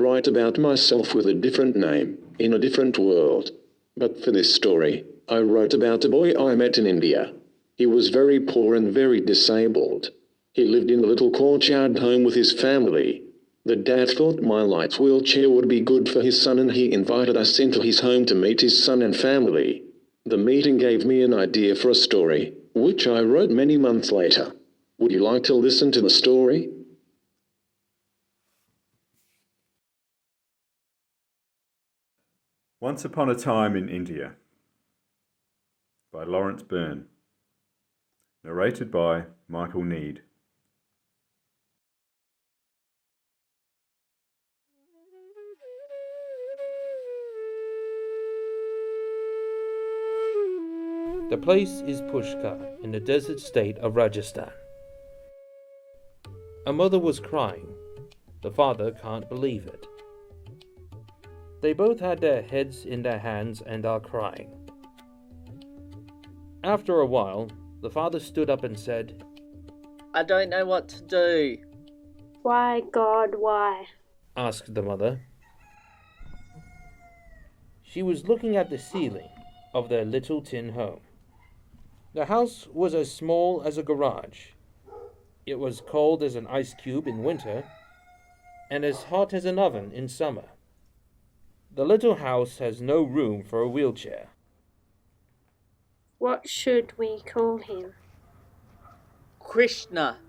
write about myself with a different name, in a different world. But for this story, I wrote about a boy I met in India. He was very poor and very disabled. He lived in a little courtyard home with his family. The dad thought my light wheelchair would be good for his son and he invited us into his home to meet his son and family. The meeting gave me an idea for a story, which I wrote many months later. Would you like to listen to the story? Once Upon a Time in India by Laurence Byrne. Narrated by Michael Need. The place is Pushkar in the desert state of Rajasthan. A mother was crying. The father can't believe it. They both had their heads in their hands and are crying. After a while, the father stood up and said, "I don't know what to do." "Why, God, why?" asked the mother. She was looking at the ceiling of their little tin home. The house was as small as a garage. It was cold as an ice cube in winter and as hot as an oven in summer. The little house has no room for a wheelchair. "What should we call him?" Krishna.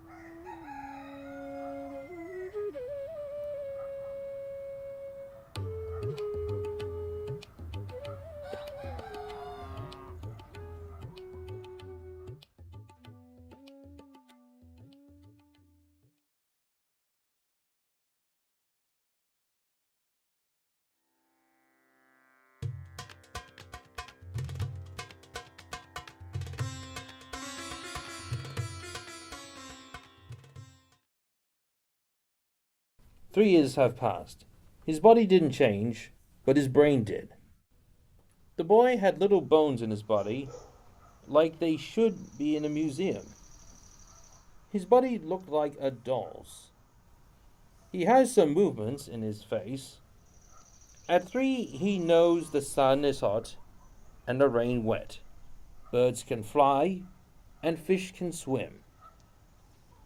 Three years have passed. His body didn't change, but his brain did. The boy had little bones in his body, like they should be in a museum. His body looked like a doll's. He has some movements in his face. At 3, he knows the sun is hot and the rain wet. Birds can fly and fish can swim.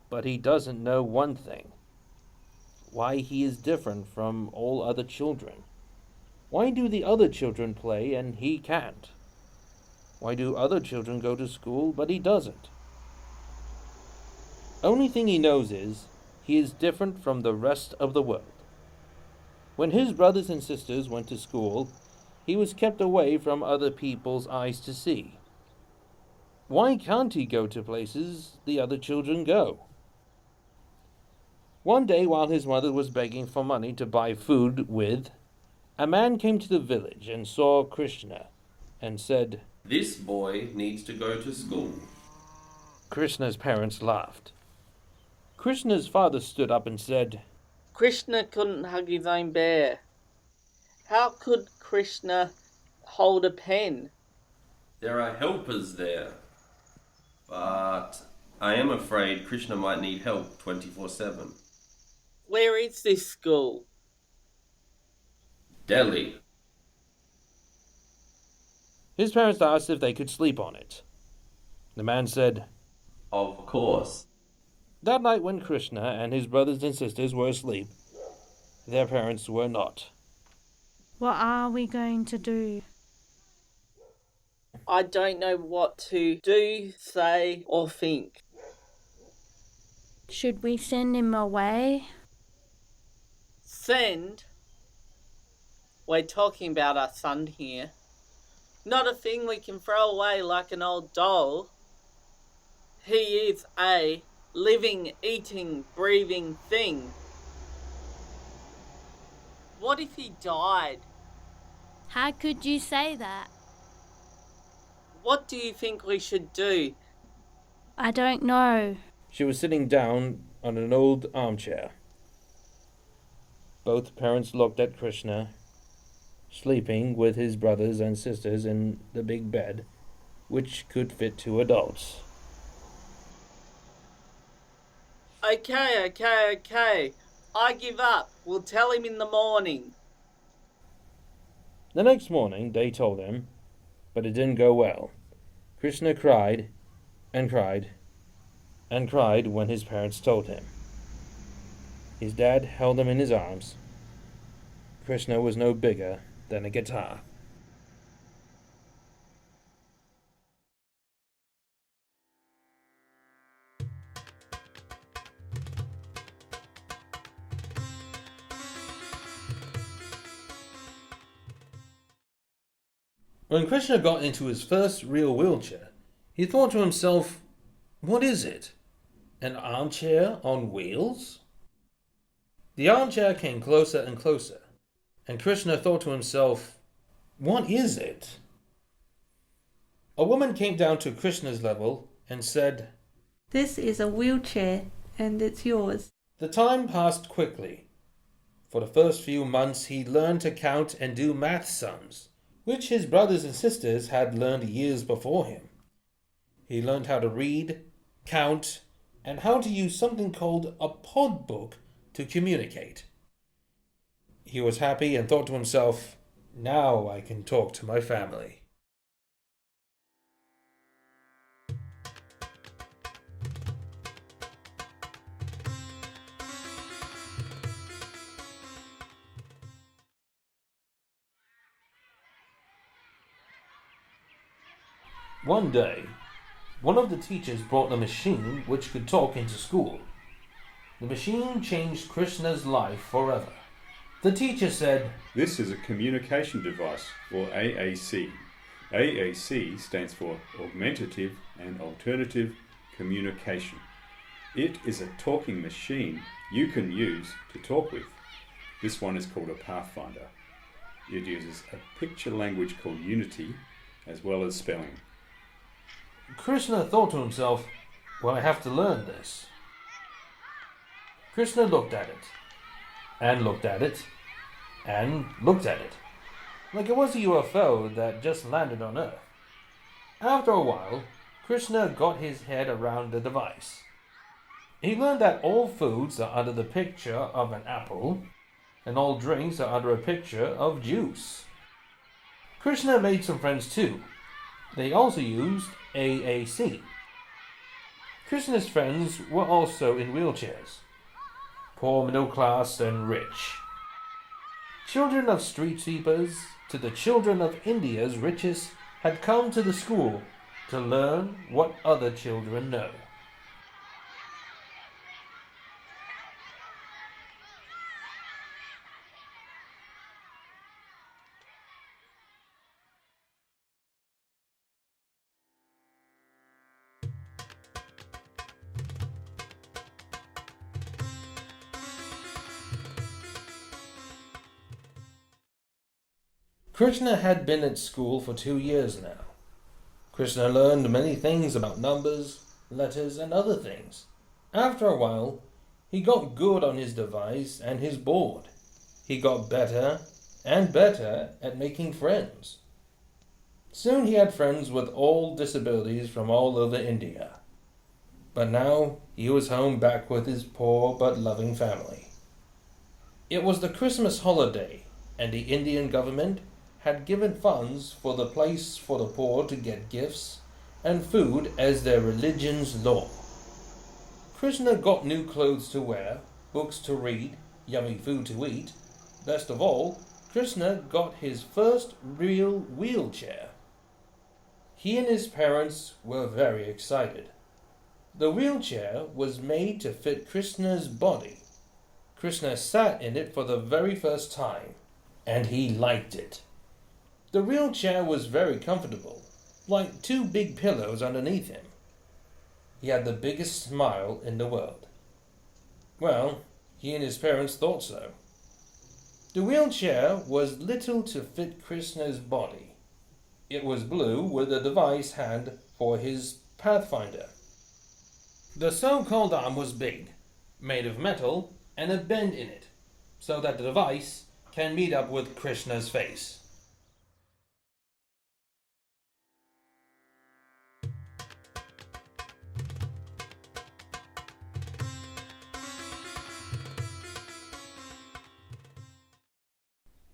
But he doesn't know one thing: why he is different from all other children. Why do the other children play and he can't? Why do other children go to school but he doesn't? Only thing he knows is he is different from the rest of the world. When his brothers and sisters went to school, he was kept away from other people's eyes to see. Why can't he go to places the other children go? One day, while his mother was begging for money to buy food with, a man came to the village and saw Krishna and said, "This boy needs to go to school." Krishna's parents laughed. Krishna's father stood up and said, Krishna couldn't hug his own bear. How could Krishna hold a pen? There are helpers there. But I am afraid Krishna might need help 24/7. Where is this school? Delhi. His parents asked if they could sleep on it. The man said, Of course. That night when Krishna and his brothers and sisters were asleep, their parents were not. "What are we going to do?" I don't know what to do, say, or think. "Should we send him away?" Send? We're talking about our son here. Not a thing we can throw away like an old doll. He is a living, eating, breathing thing. What if he died? "How could you say that?" What do you think we should do? "I don't know." She was sitting down on an old armchair. Both parents looked at Krishna, sleeping with his brothers and sisters in the big bed, which could fit 2 adults. Okay. I give up. We'll tell him in the morning. The next morning they told him, but it didn't go well. Krishna cried and cried and cried when his parents told him. His dad held him in his arms. Krishna was no bigger than a guitar. When Krishna got into his first real wheelchair, he thought to himself, what is it? An armchair on wheels? The armchair came closer and closer, and Krishna thought to himself, what is it? A woman came down to Krishna's level and said, This is a wheelchair, and it's yours. The time passed quickly. For the first few months he learned to count and do math sums, which his brothers and sisters had learned years before him. He learned how to read, count, and how to use something called a pod book to communicate. He was happy and thought to himself, now I can talk to my family. One day, one of the teachers brought a machine which could talk into school. The machine changed Krishna's life forever. The teacher said, This is a communication device, or AAC. AAC stands for Augmentative and Alternative Communication. It is a talking machine you can use to talk with. This one is called a Pathfinder. It uses a picture language called Unity, as well as spelling. Krishna thought to himself, well, I have to learn this. Krishna looked at it, and looked at it, and looked at it, like it was a UFO that just landed on Earth. After a while, Krishna got his head around the device. He learned that all foods are under the picture of an apple, and all drinks are under a picture of juice. Krishna made some friends too. They also used AAC. Krishna's friends were also in wheelchairs. Poor, middle class, and rich. Children of street sweepers to the children of India's richest had come to the school to learn what other children know. Krishna had been at school for 2 years now. Krishna learned many things about numbers, letters, and other things. After a while, he got good on his device and his board. He got better and better at making friends. Soon he had friends with all disabilities from all over India. But now he was home back with his poor but loving family. It was the Christmas holiday, and the Indian government had given funds for the place for the poor to get gifts and food as their religion's law. Krishna got new clothes to wear, books to read, yummy food to eat. Best of all, Krishna got his first real wheelchair. He and his parents were very excited. The wheelchair was made to fit Krishna's body. Krishna sat in it for the very first time, and he liked it. The wheelchair was very comfortable, like 2 big pillows underneath him. He had the biggest smile in the world. Well, he and his parents thought so. The wheelchair was little to fit Krishna's body. It was blue with a device hand for his Pathfinder. The so-called arm was big, made of metal, and a bend in it, so that the device can meet up with Krishna's face.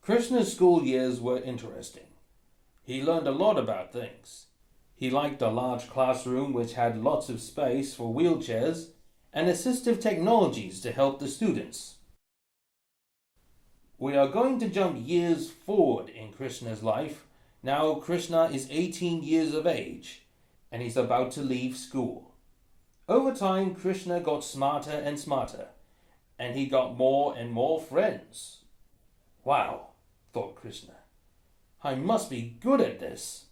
Krishna's school years were interesting. He learned a lot about things. He liked a large classroom which had lots of space for wheelchairs and assistive technologies to help the students. We are going to jump years forward in Krishna's life. Now Krishna is 18 years of age and he's about to leave school. Over time, Krishna got smarter and smarter, and he got more and more friends. Wow, thought Krishna. I must be good at this.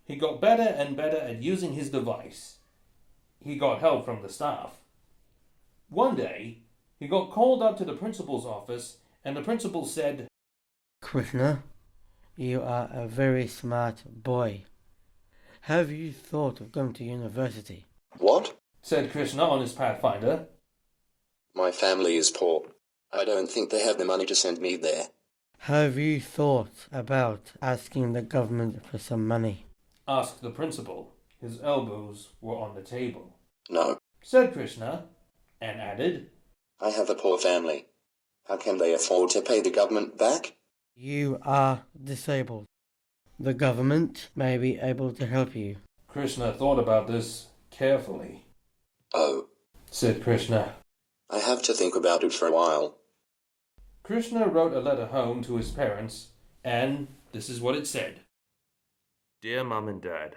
He got better and better at using his device. He got help from the staff. One day, he got called up to the principal's office, and the principal said, Krishna, you are a very smart boy. Have you thought of going to university? What? Said Krishna on his Pathfinder. My family is poor. I don't think they have the money to send me there. Have you thought about asking the government for some money? Asked the principal. His elbows were on the table. No. Said Krishna, and added, I have a poor family. How can they afford to pay the government back? You are disabled. The government may be able to help you. Krishna thought about this carefully. Oh, Said Krishna. I have to think about it for a while. Krishna wrote a letter home to his parents, and this is what it said. Dear Mum and Dad,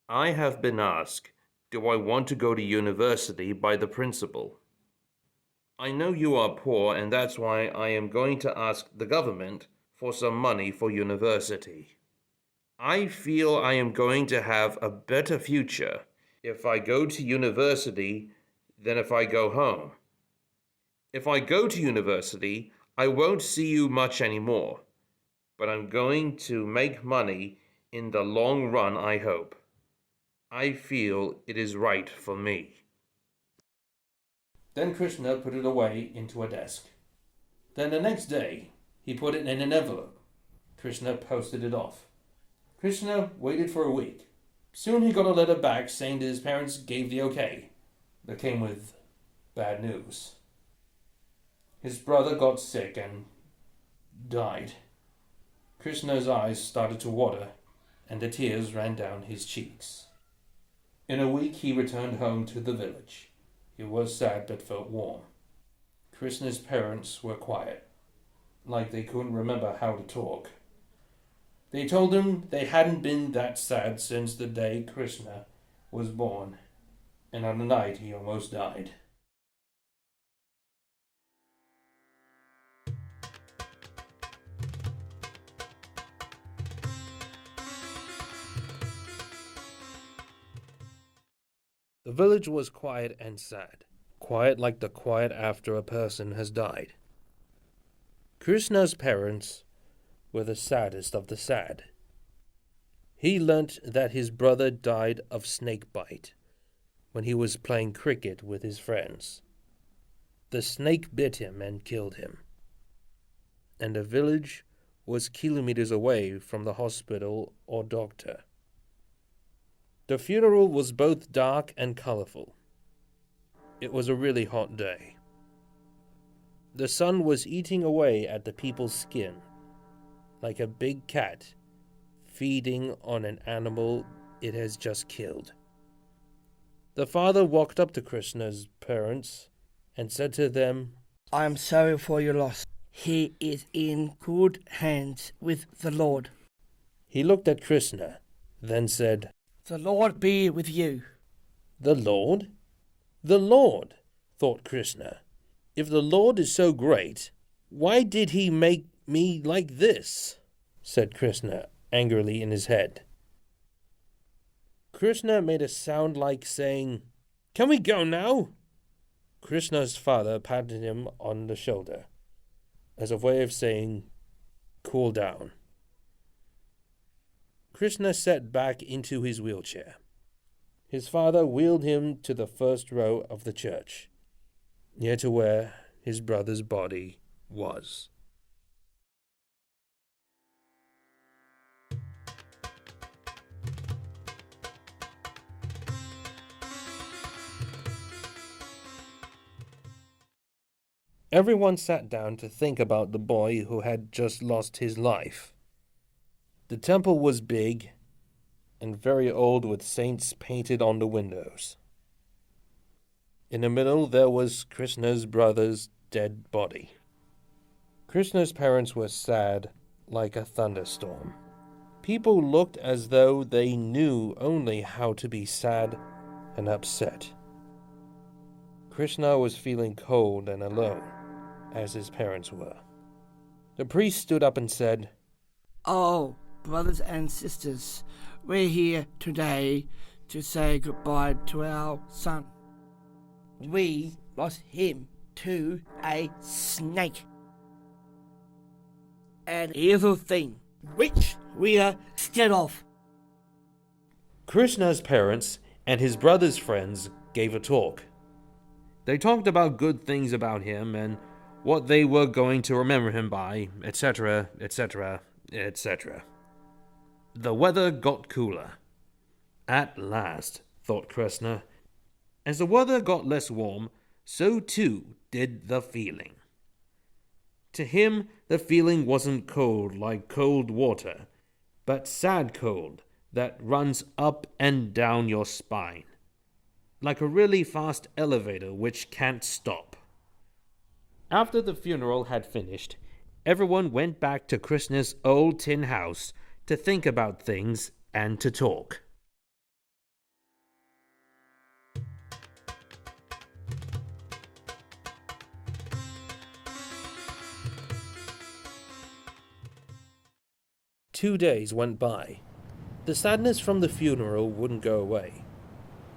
I have been asked, do I want to go to university by the principal? I know you are poor, and that's why I am going to ask the government for some money for university. I feel I am going to have a better future if I go to university than if I go home. If I go to university, I won't see you much anymore, but I'm going to make money in the long run, I hope. I feel it is right for me. Then Krishna put it away into a desk. Then the next day, he put it in an envelope. Krishna posted it off. Krishna waited for a week. Soon he got a letter back saying that his parents gave the okay. That came with bad news. His brother got sick and died. Krishna's eyes started to water, and the tears ran down his cheeks. In a week he returned home to the village. He was sad but felt warm. Krishna's parents were quiet, like they couldn't remember how to talk. They told him they hadn't been that sad since the day Krishna was born, and on the night he almost died. The village was quiet and sad, quiet like the quiet after a person has died. Krishna's parents were the saddest of the sad. He learnt that his brother died of snake bite when he was playing cricket with his friends. The snake bit him and killed him, and the village was kilometers away from the hospital or doctor. The funeral was both dark and colorful. It was a really hot day. The sun was eating away at the people's skin, like a big cat feeding on an animal it has just killed. The father walked up to Krishna's parents and said to them, I am sorry for your loss. He is in good hands with the Lord. He looked at Krishna, then said, The Lord be with you. The Lord? The Lord, thought Krishna. If the Lord is so great, why did he make me like this? Said Krishna angrily in his head. Krishna made a sound like saying, Can we go now? Krishna's father patted him on the shoulder, as a way of saying, Cool down. Krishna sat back into his wheelchair. His father wheeled him to the first row of the church, near to where his brother's body was. Everyone sat down to think about the boy who had just lost his life. The temple was big and very old, with saints painted on the windows. In the middle there was Krishna's brother's dead body. Krishna's parents were sad like a thunderstorm. People looked as though they knew only how to be sad and upset. Krishna was feeling cold and alone, as his parents were. The priest stood up and said, Oh, brothers and sisters, we're here today to say goodbye to our son. We lost him to a snake. An evil thing, which we are scared of. Krishna's parents and his brother's friends gave a talk. They talked about good things about him and what they were going to remember him by, etc., etc., etc. The weather got cooler. At last, thought Krishna. As the weather got less warm, so too did the feeling. To him, the feeling wasn't cold like cold water, but sad cold that runs up and down your spine, like a really fast elevator which can't stop. After the funeral had finished, everyone went back to Krishna's old tin house to think about things and to talk. Two days went by. The sadness from the funeral wouldn't go away.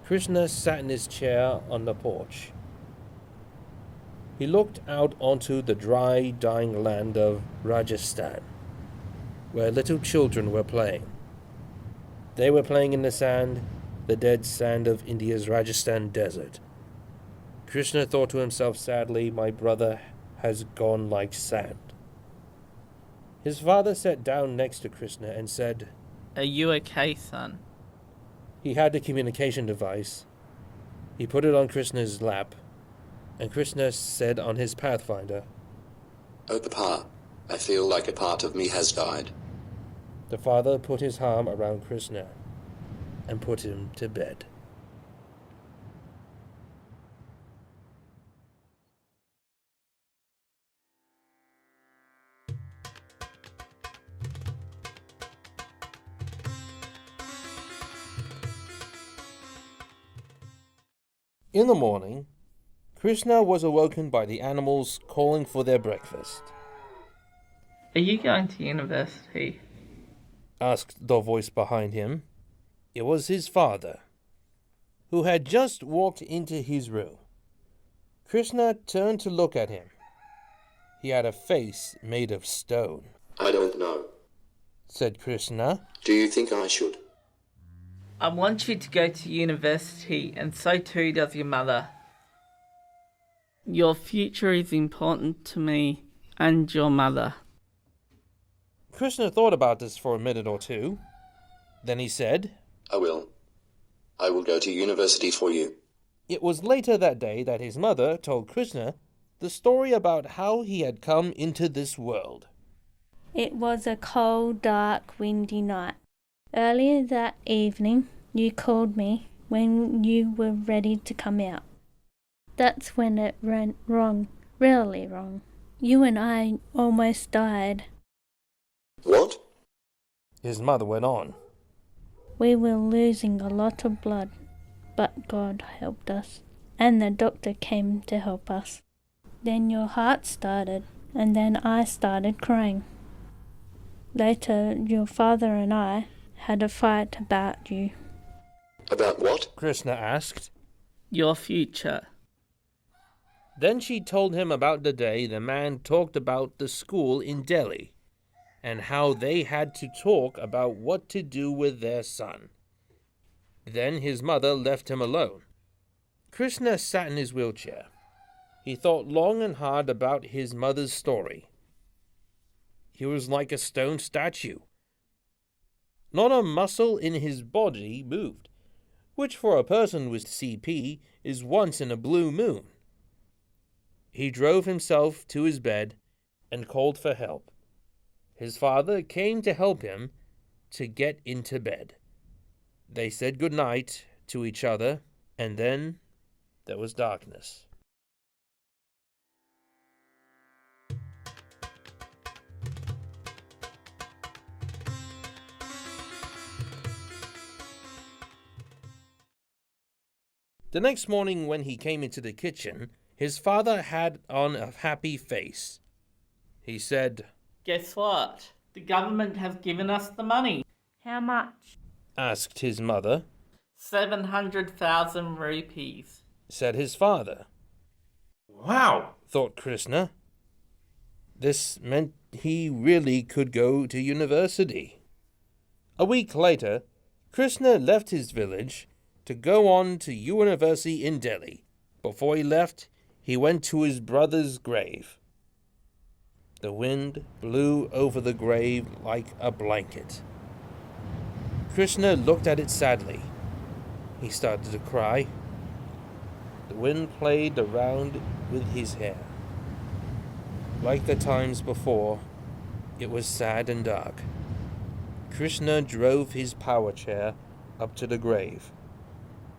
Krishna sat in his chair on the porch. He looked out onto the dry, dying land of Rajasthan, where little children were playing. They were playing in the sand, the dead sand of India's Rajasthan desert. Krishna thought to himself sadly, my brother has gone like sand. His father sat down next to Krishna and said, Are you okay, son? He had the communication device. He put it on Krishna's lap, and Krishna said on his Pathfinder, Oh, Papa, I feel like a part of me has died. The father put his arm around Krishna and put him to bed. In the morning, Krishna was awoken by the animals calling for their breakfast. Are you going to university? Asked the voice behind him. It was his father, who had just walked into his room. Krishna turned to look at him. He had a face made of stone. I don't know, said Krishna. Do you think I should? I want you to go to university, and so too does your mother. Your future is important to me and your mother. Krishna thought about this for a minute or two. Then he said, I will. I will go to university for you. It was later that day that his mother told Krishna the story about how he had come into this world. It was a cold, dark, windy night. Earlier that evening, you called me when you were ready to come out. That's when it went wrong, really wrong. You and I almost died. What? His mother went on. We were losing a lot of blood, but God helped us, and the doctor came to help us. Then your heart started, and then I started crying. Later, your father and I had a fight about you. About what? Krishna asked. Your future. Then she told him about the day the man talked about the school in Delhi, and how they had to talk about what to do with their son. Then his mother left him alone. Krishna sat in his wheelchair. He thought long and hard about his mother's story. He was like a stone statue. Not a muscle in his body moved, which for a person with CP is once in a blue moon. he drove himself to his bed and called for help. His father came to help him to get into bed. They said good night to each other, and then there was darkness. The next morning when he came into the kitchen, his father had on a happy face. He said, Guess what? The government has given us the money. How much? asked his mother. 700,000 rupees. Said his father. Wow, thought Krishna. This meant he really could go to university. A week later, Krishna left his village to go on to university in Delhi. Before he left, he went to his brother's grave. The wind blew over the grave like a blanket. Krishna looked at it sadly. He started to cry. The wind played around with his hair. Like the times before, it was sad and dark. Krishna drove his power chair up to the grave,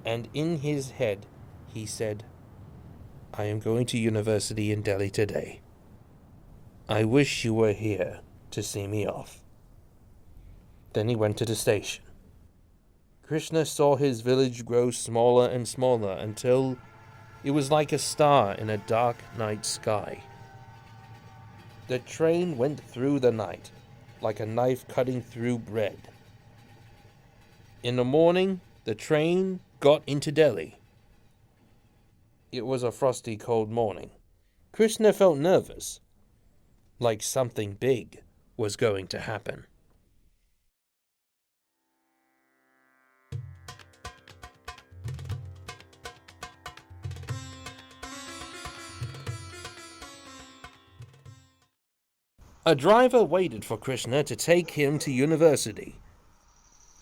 and in his head he said, I am going to university in Delhi today. I wish you were here to see me off. Then he went to the station. Krishna saw his village grow smaller and smaller until it was like a star in a dark night sky. The train went through the night, like a knife cutting through bread. In the morning, the train got into Delhi. It was a frosty, cold morning. Krishna felt nervous, like something big was going to happen. A driver waited for Krishna to take him to university.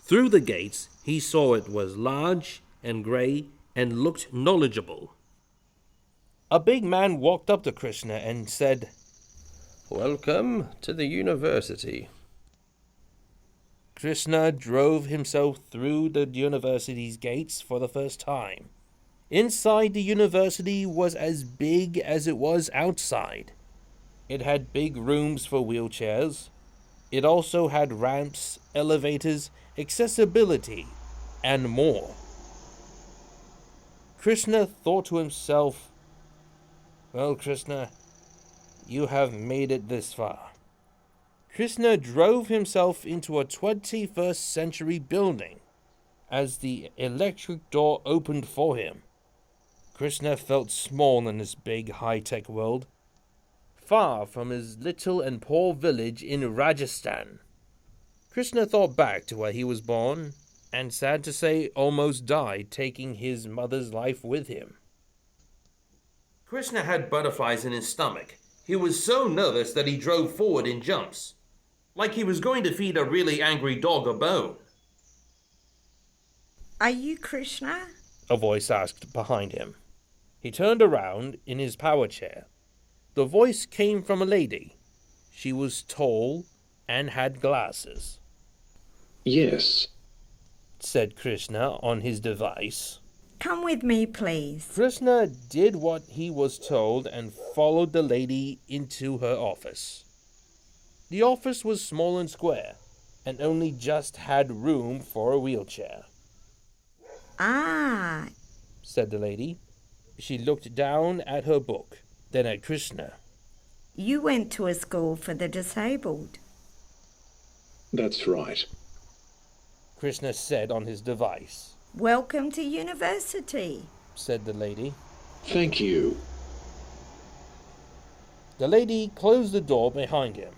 Through the gates, he saw it was large and grey and looked knowledgeable. A big man walked up to Krishna and said, Welcome to the university. Krishna drove himself through the university's gates for the first time. Inside the university was as big as it was outside. It had big rooms for wheelchairs. It also had ramps, elevators, accessibility, and more. Krishna thought to himself, Well, Krishna, you have made it this far. Krishna drove himself into a 21st century building. As the electric door opened for him, Krishna felt small in this big high-tech world, far from his little and poor village in Rajasthan. Krishna thought back to where he was born, and sad to say, almost died taking his mother's life with him. Krishna had butterflies in his stomach. He was so nervous that he drove forward in jumps, like he was going to feed a really angry dog a bone. Are you Krishna? A voice asked behind him. He turned around in his power chair. The voice came from a lady. She was tall and had glasses. Yes, said Krishna on his device. Come with me, please. Krishna did what he was told and followed the lady into her office. The office was small and square, and only just had room for a wheelchair. Ah, said the lady. She looked down at her book, then at Krishna. You went to a school for the disabled. that's right. Krishna said on his device. Welcome to university, said the lady. Thank you. The lady closed the door behind him.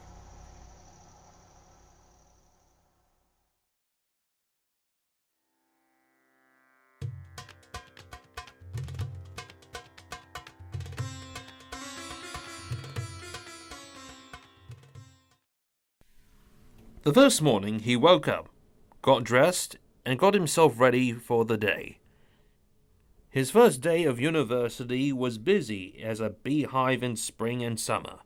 The first morning he woke up, got dressed, and got himself ready for the day. His first day of university was busy as a beehive in spring and summer.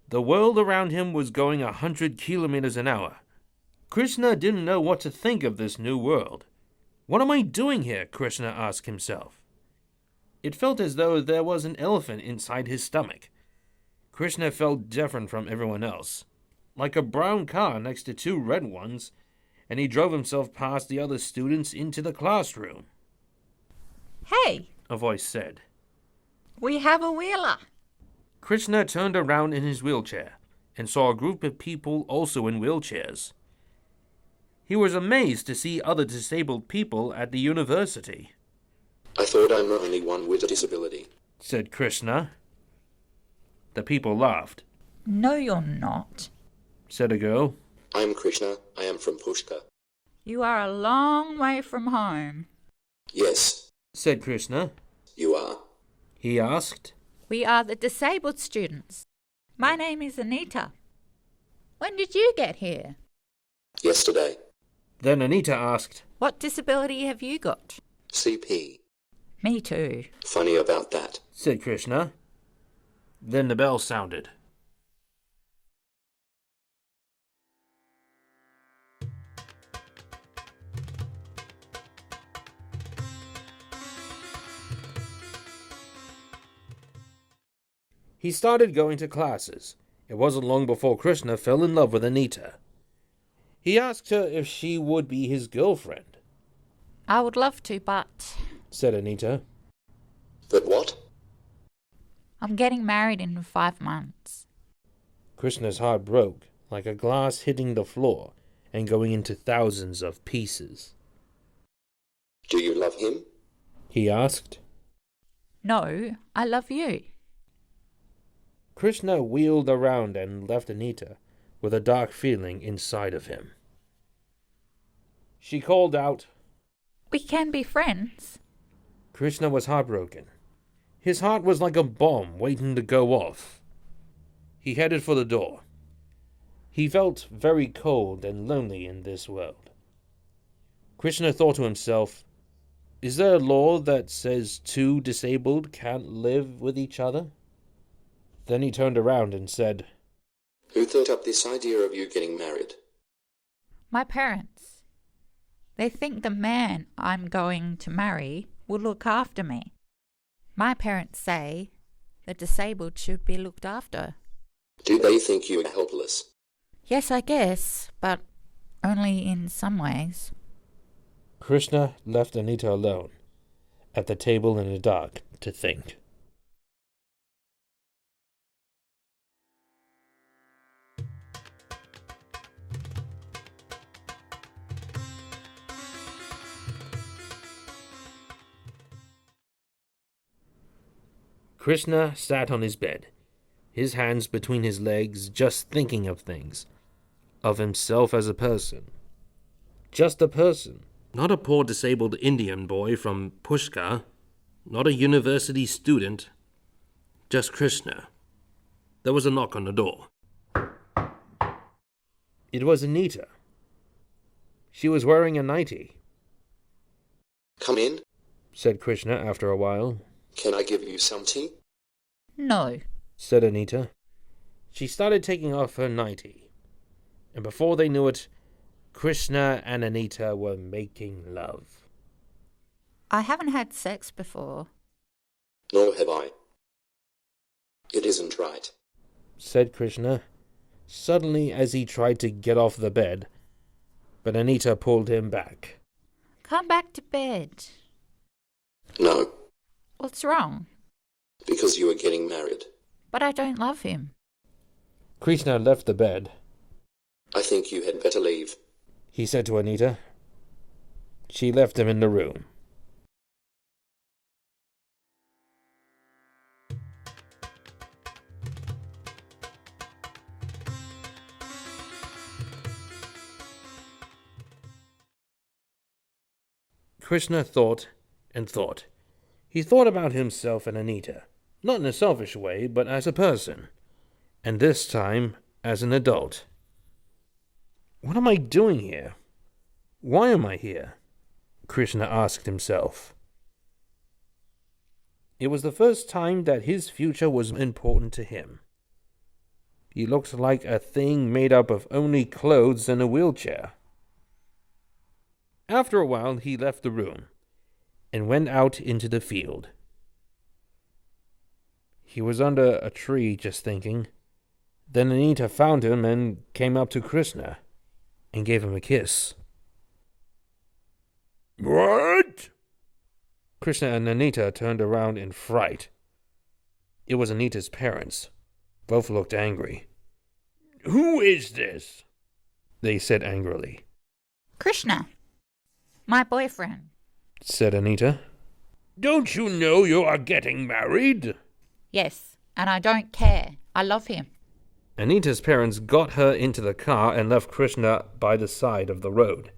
The world around him was going 100 kilometers an hour. Krishna didn't know what to think of this new world. What am I doing here? Krishna asked himself. It felt as though there was an elephant inside his stomach. Krishna felt different from everyone else, like a brown car next to two red ones, and he drove himself past the other students into the classroom. Hey, A voice said. we have a wheeler. Krishna turned around in his wheelchair and saw a group of people also in wheelchairs. He was amazed to see other disabled people at the university. I thought I'm the only one with a disability, said Krishna. The people laughed. No, you're not. Said a girl. I'm Krishna. I am from Pushkar. You are a long way from home. Yes, Said Krishna. you are. He asked. We are the disabled students. My name is Anita. When did you get here? Yesterday. Then Anita asked. What disability have you got? CP. Me too. Funny about that. Said Krishna. Then the bell sounded. He started going to classes. It wasn't long before Krishna fell in love with Anita. He asked her if she would be his girlfriend. I would love to, but Said Anita. But what? I'm getting married in 5 months. Krishna's heart broke, like a glass hitting the floor and going into thousands of pieces. Do you love him? He asked. No, I love you. Krishna wheeled around and left Anita with a dark feeling inside of him. She called out. We can be friends. Krishna was heartbroken. His heart was like a bomb waiting to go off. He headed for the door. He felt very cold and lonely in this world. Krishna thought to himself, is there a law that says two disabled can't live with each other? Then he turned around and said, Who thought up this idea of you getting married? My parents. They think the man I'm going to marry will look after me. My parents say the disabled should be looked after. Do they think you are helpless? Yes, I guess, but only in some ways. Krishna left Anita alone, at the table in the dark, to think. Krishna sat on his bed, his hands between his legs, just thinking of things, of himself as a person. Just a person, not a poor disabled Indian boy from Pushkar, not a university student, just Krishna. There was a knock on the door. It was Anita. She was wearing a nightie. Come in. Said Krishna after a while. Can I give you some tea? No. Said Anita. She started taking off her nightie. And before they knew it, Krishna and Anita were making love. I haven't had sex before. Nor have I. It isn't right. Said Krishna, suddenly as he tried to get off the bed, but Anita pulled him back. Come back to bed. No, What's wrong? because you are getting married. But I don't love him. Krishna left the bed. I think you had better leave. He said to Anita. She left him in the room. Krishna thought and thought. He thought about himself and Anita, not in a selfish way, but as a person, and this time as an adult. What am I doing here? Why am I here? Krishna asked himself. It was the first time that his future was important to him. He looked like a thing made up of only clothes and a wheelchair. After a while, he left the room and went out into the field. He was under a tree just thinking. Then Anita found him and came up to Krishna and gave him a kiss. What? Krishna and Anita turned around in fright. It was Anita's parents. Both looked angry. Who is this? They said angrily. Krishna, my boyfriend, said Anita. Don't you know you are getting married? Yes, and I don't care. I love him. Anita's parents got her into the car and left Krishna by the side of the road.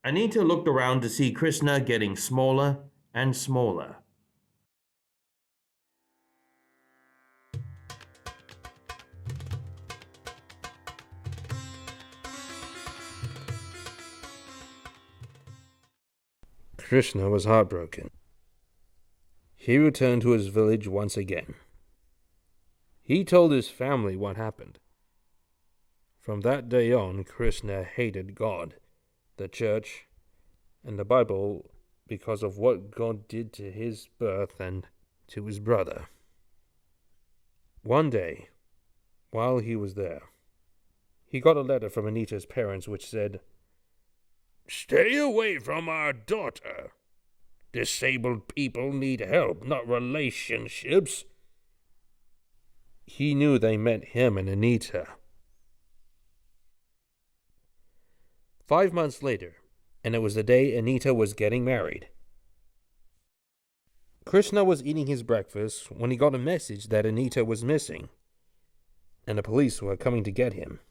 Anita looked around to see Krishna getting smaller and smaller. Krishna was heartbroken. He returned to his village once again. He told his family what happened. From that day on, Krishna hated God, the church, and the Bible because of what God did to his birth and to his brother. One day, while he was there, he got a letter from Anita's parents which said, "Stay away from our daughter. Disabled people need help, not relationships." He knew they meant him and Anita. 5 months later, and it was the day Anita was getting married. Krishna was eating his breakfast when he got a message that Anita was missing, and the police were coming to get him.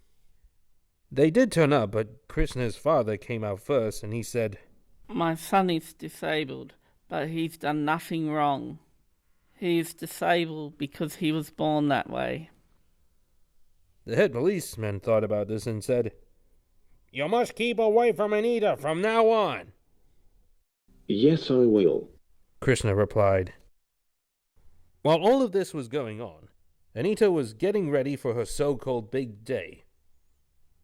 They did turn up, but Krishna's father came out first, and he said, "My son is disabled, but he's done nothing wrong. He is disabled because he was born that way." The head policeman thought about this and said, "You must keep away from Anita from now on." "Yes, I will," Krishna replied. While all of this was going on, Anita was getting ready for her so-called big day.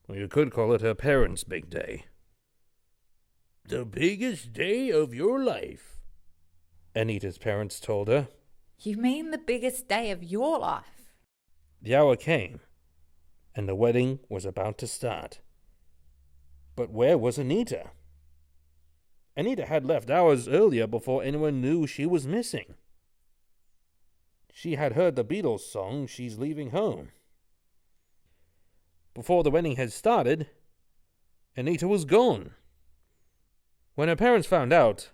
Or you could call it her parents' big day. "The biggest day of your life," Anita's parents told her. You mean the biggest day of your life? The hour came, and the wedding was about to start. But where was Anita? Anita had left hours earlier before anyone knew she was missing. She had heard the Beatles song, "She's Leaving Home." Before the wedding had started, Anita was gone. When her parents found out,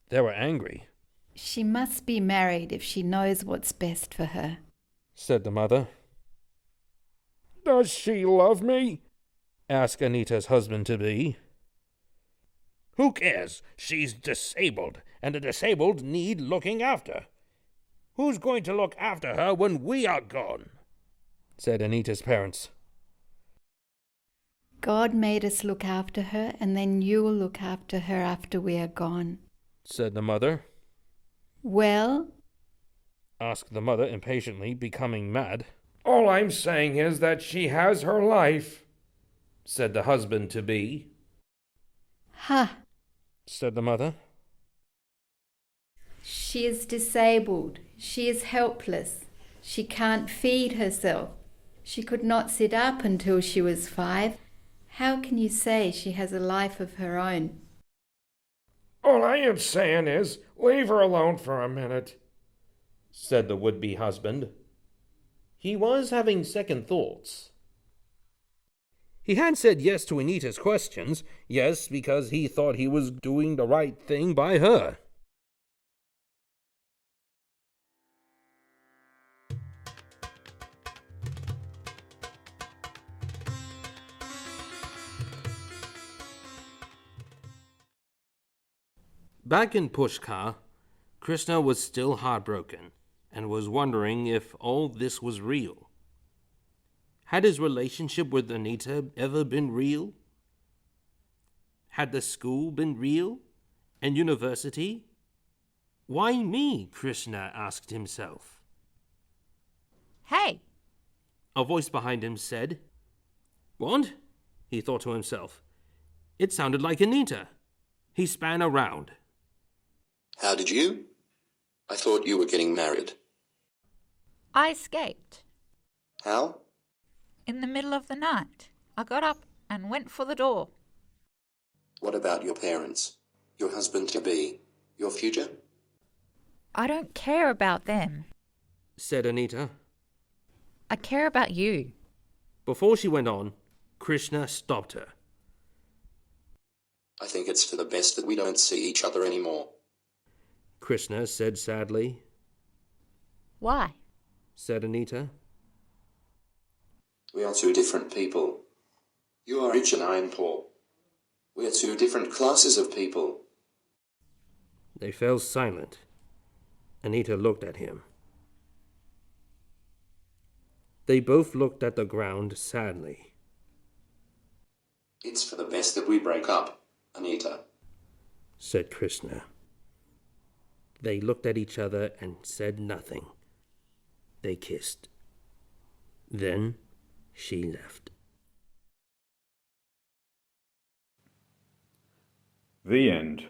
they were angry. "She must be married if she knows what's best for her," said the mother. "Does she love me?" asked Anita's husband-to-be. "Who cares? She's disabled, and the disabled need looking after. Who's going to look after her when we are gone?" said Anita's parents. "God made us look after her, and then you'll look after her after we are gone," said the mother. "Well?" asked the mother impatiently, becoming mad. "All I'm saying is that she has her life," said the husband-to-be. "Ha!" said the mother. "She is disabled. She is helpless. She can't feed herself. She could not sit up until she was 5. How can you say she has a life of her own?" "All I am saying is, leave her alone for a minute," said the would-be husband. He was having second thoughts. He had said yes to Anita's questions, yes, because he thought he was doing the right thing by her. Back in Pushkar, Krishna was still heartbroken and was wondering if all this was real. Had his relationship with Anita ever been real? Had the school been real? And university? Why me? Krishna asked himself. Hey! A voice behind him said. What? He thought to himself. It sounded like Anita. He span around. How did you? I thought you were getting married. I escaped. How? In the middle of the night, I got up and went for the door. What about your parents? Your husband-to-be? Your future? I don't care about them. Said Anita. I care about you. Before she went on, Krishna stopped her. I think it's for the best that we don't see each other anymore. Krishna said sadly. Why? Said Anita. We are two different people. You are rich and I am poor. We are two different classes of people. They fell silent. Anita looked at him. They both looked at the ground sadly. It's for the best that we break up, Anita, said Krishna. They looked at each other and said nothing. They kissed. Then she left. The end.